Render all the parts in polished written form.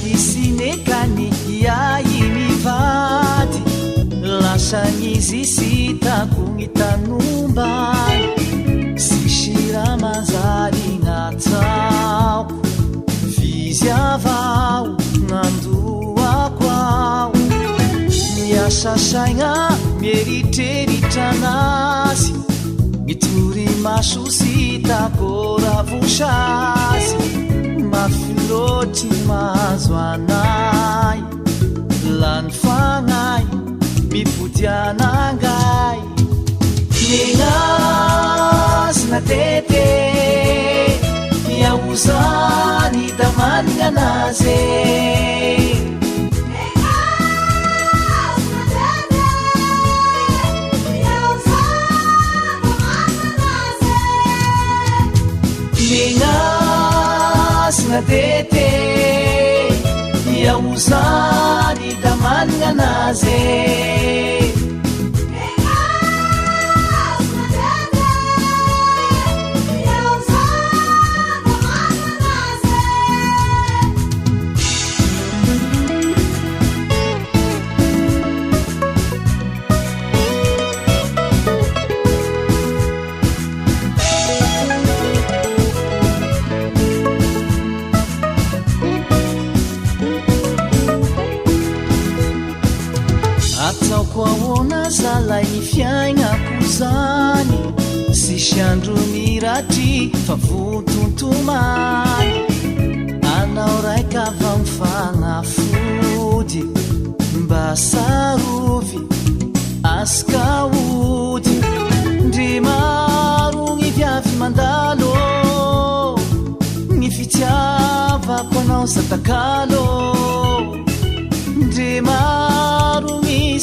Kisinekani yaimivati lasanyizisita kungitanumbai sishira mazari ngatsaku vizyavau ngandua kwau miasashainga mieriteritranasi mituri masusita koravushasi mafiloti mazwanai lanfangai miputianangai ningas na tete yauzani damanganaze na tete yauzani damanganaze kwaona zalai ny fiainako zany sisy andro mirati fa votontomany anao raika va mifanafody mba sarovy askaody ndry maro gny viavy mandalo gny fitiavako anao zatakalo ndry maro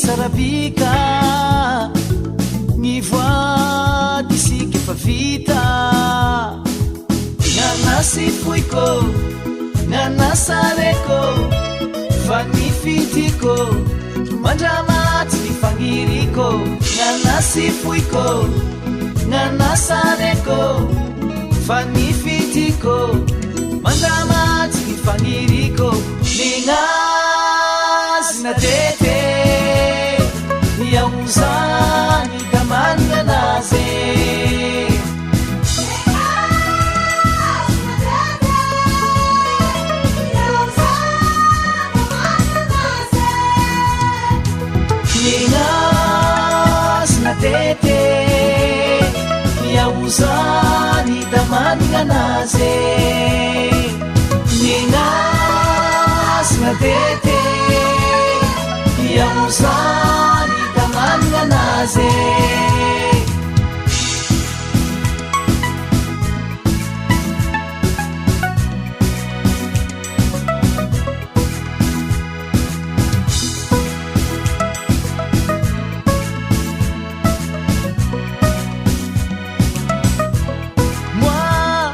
sarabika gny voady sika efa vita nanasy foiko nanasareko fa ny fitiko mandramaty ny fagniriko nanasy foiko nanasareko fa ny fitiko mandramaty ny fagniriko ningazy na tete yauzani damanganaze ningas na tete yauzani damanganaze ningas na tete yauzani damanganaze moi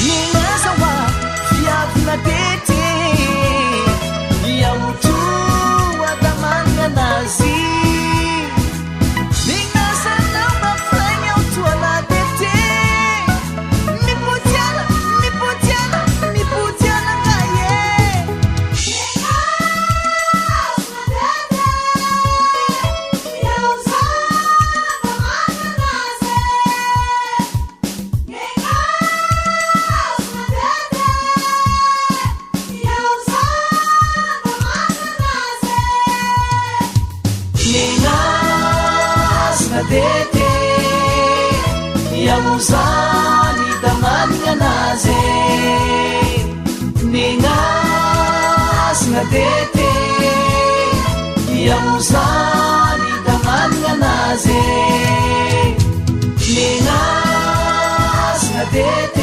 ningazawa viavy na tete yautua damanganazy tete yauzani damanganaze ningas na tete yauzani damanganaze ningas na tete